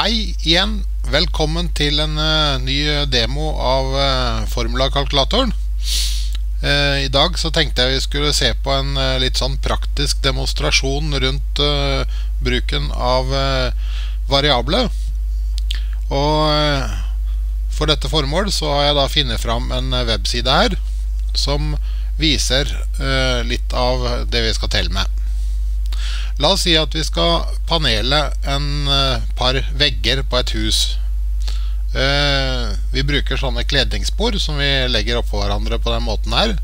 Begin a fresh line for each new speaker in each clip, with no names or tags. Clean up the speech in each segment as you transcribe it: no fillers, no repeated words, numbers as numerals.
Hei igjen, velkommen til en ny demo av formulakalkulatoren. I dag så tenkte jeg vi skulle se på en litt sånn praktisk demonstrasjon rundt bruken av variable. Og for dette formål så har jeg da funnet fram en webside her som viser litt av det vi skal telle med. La oss si at vi skal panele en par vegger på et hus. Vi bruker sånne kledningsspor som vi legger opp på hverandre på den måten her.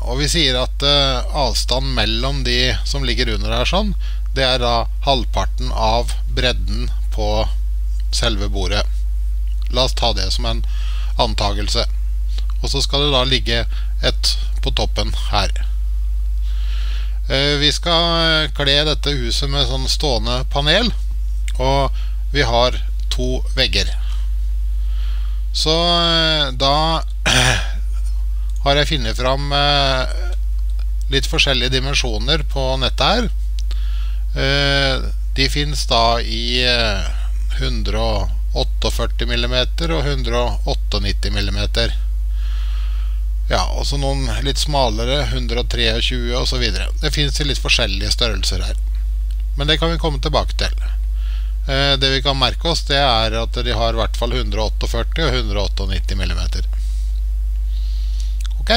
Og vi sier at avstand mellom de som ligger under her sånn, det er da halvparten av bredden på selve bordet. La oss ta det som en antagelse. Og så skal det da ligge et på toppen her. Vi skal kle dette huset med sånn stående panel, og vi har to vegger. Så da har jeg funnet fram litt forskjellige dimensjoner på nettet her. De finnes da i 148 mm og 198 mm. Ja, og så noen litt smalere, 123 og så videre. Det finnes litt forskjellige størrelser her. Men det kan vi komme tilbake til. Det vi kan merke oss, det er at de har i hvert fall 148 og 198 mm. Ok,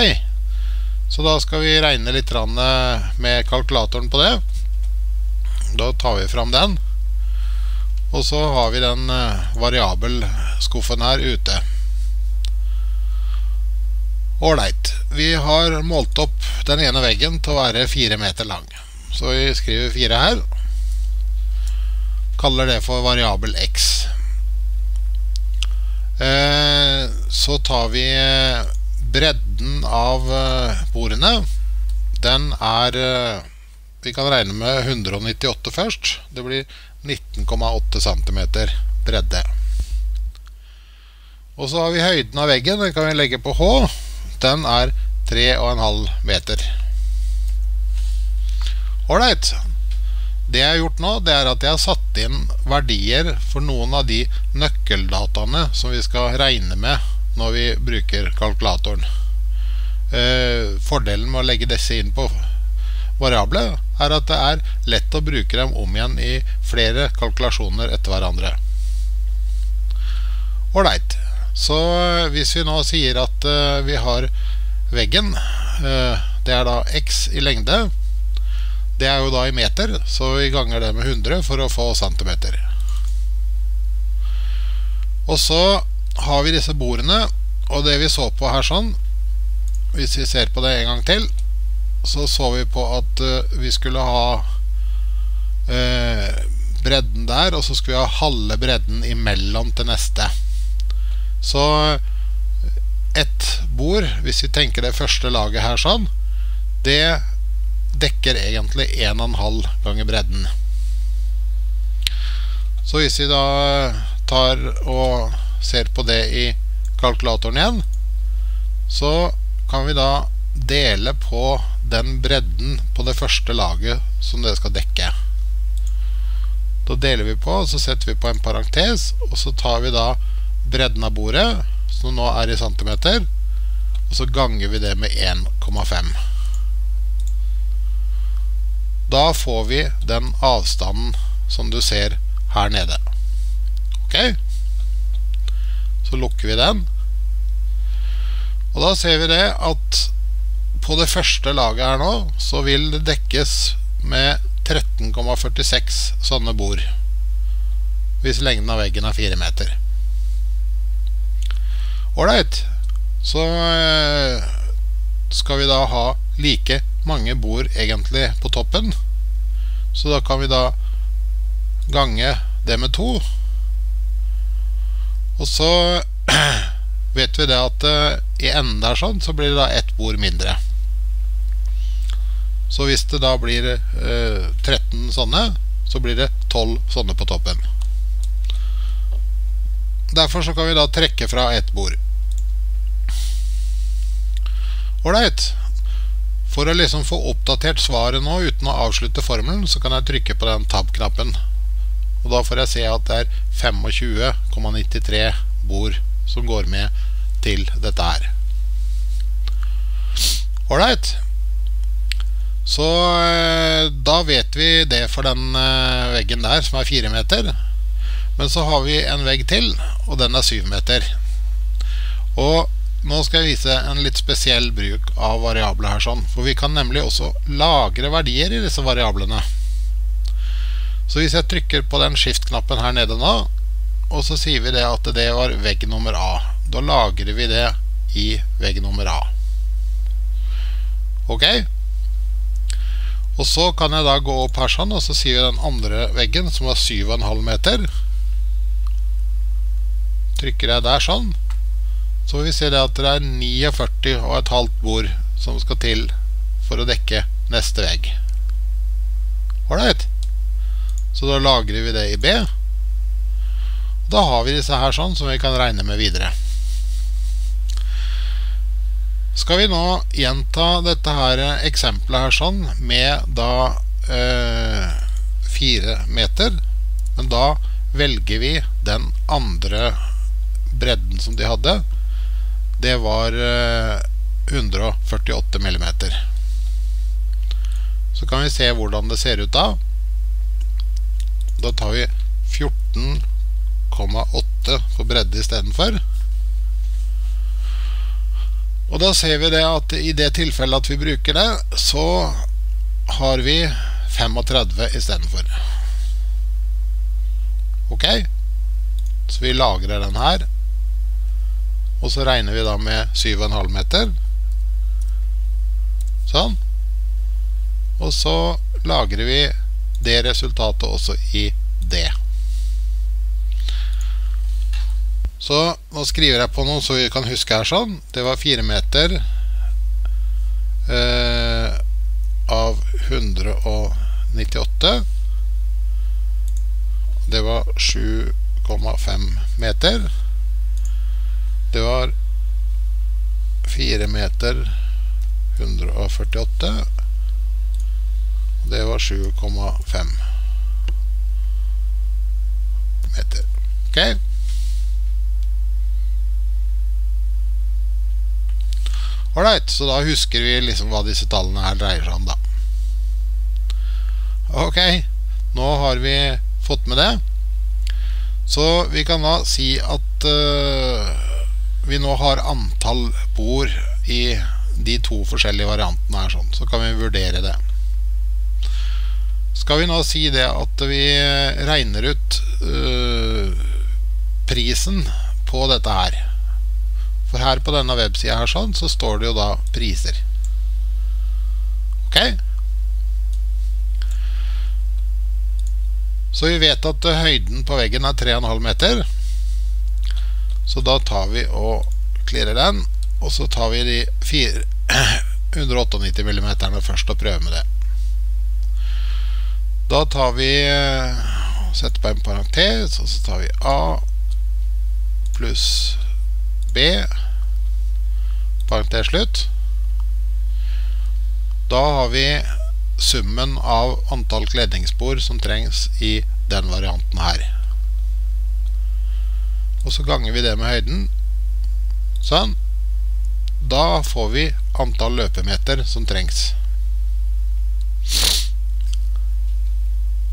så da skal vi regne litt med kalkulatoren på det. Da tar vi fram den. Og så har vi den variabelskuffen her ute. Alright, vi har målt opp den ene veggen til å være 4 meter lang. Så vi skriver 4 her. Kaller det for variabel x. Så tar vi bredden av bordene. Den er, vi kan regne med 198 først. Det blir 19,8 cm bredde. Og så har vi høyden av veggen, den kan vi legge på H. Den er 3,5 meter. Alright. Det jeg har gjort nå, det er at jeg har satt inn verdier for noen av de nøkkeldataene som vi skal regne med når vi bruker kalkulatoren. Fordelen med å legge disse inn på variable er at det er lett å bruke dem om igjen i flere kalkulasjoner etter hverandre. Alright. Så hvis vi nå sier at vi har veggen, det er da x i lengde, det er jo da i meter, så vi ganger det med 100 for å få centimeter. Og så har vi disse bordene, og det vi så på her sånn, hvis vi ser på det en gang til, så vi på at vi skulle ha bredden der, og så skulle vi ha halve bredden imellom til neste. Så et bord, hvis vi tenker det første laget her sånn, det dekker egentlig 1,5 ganger bredden. Så hvis vi da tar og ser på det i kalkulatoren igjen, så kan vi da dele på den bredden på det første laget som det skal dekke. Da deler vi på, og så setter vi på en parentes, og så tar vi da bredden av bordet, som nå er i centimeter, og så ganger vi det med 1,5. Da får vi den avstanden som du ser her nede. Ok? Så lukker vi den. Og da ser vi det at på det første laget her nå, så vil det dekkes med 13,46 sånne bord, hvis lengden av veggen er 4 meter. Alright, så skal vi da ha like mange bord egentlig på toppen. Så da kan vi da gange det med 2. Og så vet vi det at i enden der sånn, så blir det da ett bord mindre. Så hvis det da blir 13 sånne, så blir det 12 sånne på toppen. Derfor så kan vi da trekke fra ett bord. Alright. For å liksom få oppdatert svaret nå uten å avslutte formelen, så kan jeg trykke på den tab-knappen. og da får jeg se at det 25,93 bord som går med til dette her. Alright. Så da vet vi det for den veggen der, som 4 meter. Men så har vi en vegg til, og den 7 meter. Og nå skal jeg vise en litt spesiell bruk av variabler her sånn, for vi kan nemlig også lagre verdier i disse variablene. Så hvis jeg trykker på den skift-knappen her nede nå, og så sier vi det at det var vegg nummer A, da lagrer vi det i vegg nummer A. Ok? Og så kan jeg da gå opp her sånn, og så sier vi den andre veggen, som 7,5 meter. Trykker jeg der sånn, så vil vi se det at det 49,5 bord som skal til for å dekke neste vegg. Alright. Så da lagrer vi det i B. Da har vi disse her sånn som vi kan regne med videre. Skal vi nå gjenta dette her eksempelet her sånn med da 4 meter, men da velger vi den andre bredden som de hadde. Det var 148 millimeter. Så kan vi se hvordan det ser ut da. Da tar vi 14,8 på bredde i stedet for. Og da ser vi det at i det tilfellet at vi bruker det, så har vi 35 i stedet for. Ok? Så vi lagrer den her. Og så regner vi da med 7,5 meter. Sånn. Og så lagrer vi det resultatet også i D. Så nå skriver jeg på noe så vi kan huske her sånn. Det var 4 meter av 198. Det var 7,5 meter. Det var 4 meter 148. Det var 7,5 meter. Ok? Alright, så da husker vi liksom hva disse tallene her dreier seg om da. Ok, nå har vi fått med det. Så vi kan da si at vi nå har antall bord i de to forskjellige variantene her sånn. Så kan vi vurdere det. Skal vi nå si det at vi regner ut prisen på dette her. For her på denne websiden her sånn, så står det jo da priser. Ok? Så vi vet at høyden på veggen 3,5 meter. Så da tar vi og clearer den, og så tar vi de 198 millimeterne først og prøver med det. Da tar vi, setter på en parentes, og så tar vi A pluss B, parentes slutt. Da har vi summen av antall kledningsspor som trengs i den varianten her. Og så ganger vi det med høyden. Sånn. Da får vi antall løpemeter som trengs.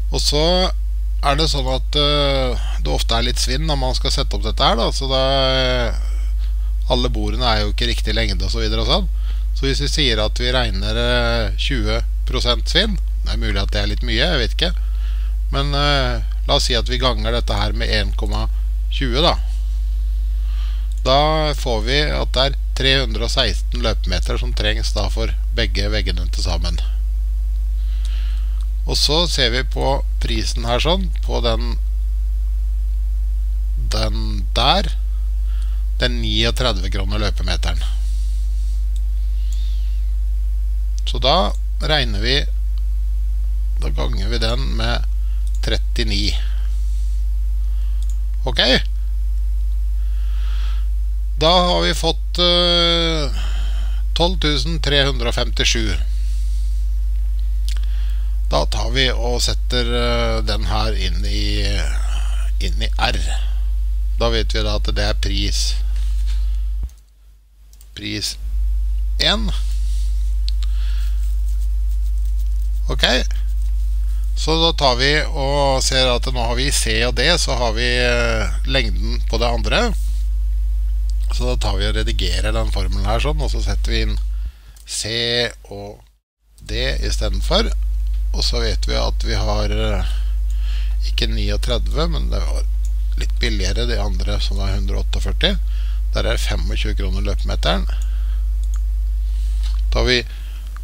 Og så det sånn at det ofte litt svinn når man skal sette opp dette her da, så da alle bordene jo ikke riktig lengde og så videre og sånn. Så hvis vi sier at vi regner 20% svinn, det mulig at det litt mye, jeg vet ikke, men la oss si at vi ganger dette her med 1,20 da. Da får vi at det 316 løpemeter som trengs da for begge veggene til sammen. Og så ser vi på prisen her sånn, på den der, den 39 kroner løpemeteren. Så da regner vi, da ganger vi den med 39. Ok? Da har vi fått 12 357. Da tar vi og setter den her inn i R. Da vet vi da at det er pris 1. Ok, så da tar vi og ser at nå har vi C og D, så har vi lengden på det andre. Så da tar vi og redigerer den formelen her sånn, og så setter vi inn C og D i stedet for. Og så vet vi at vi har ikke 39, men det var litt billigere de andre som var 148. Der er 25 kroner løpemeteren. Da har vi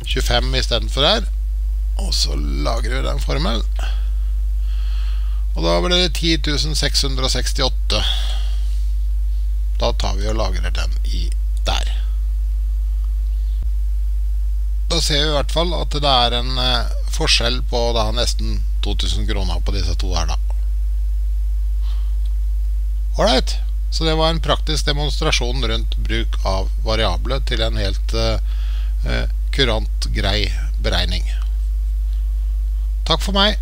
25 i stedet for her, og så lagrer vi den formelen. Og da blir det 10.668. Da tar vi og lagrer den i der. Da ser vi i hvert fall at det er en forskjell på da nesten 2000 kroner på disse to her da. Alright, så det var en praktisk demonstrasjon rundt bruk av variable til en helt kurant, grei beregning. Takk for meg.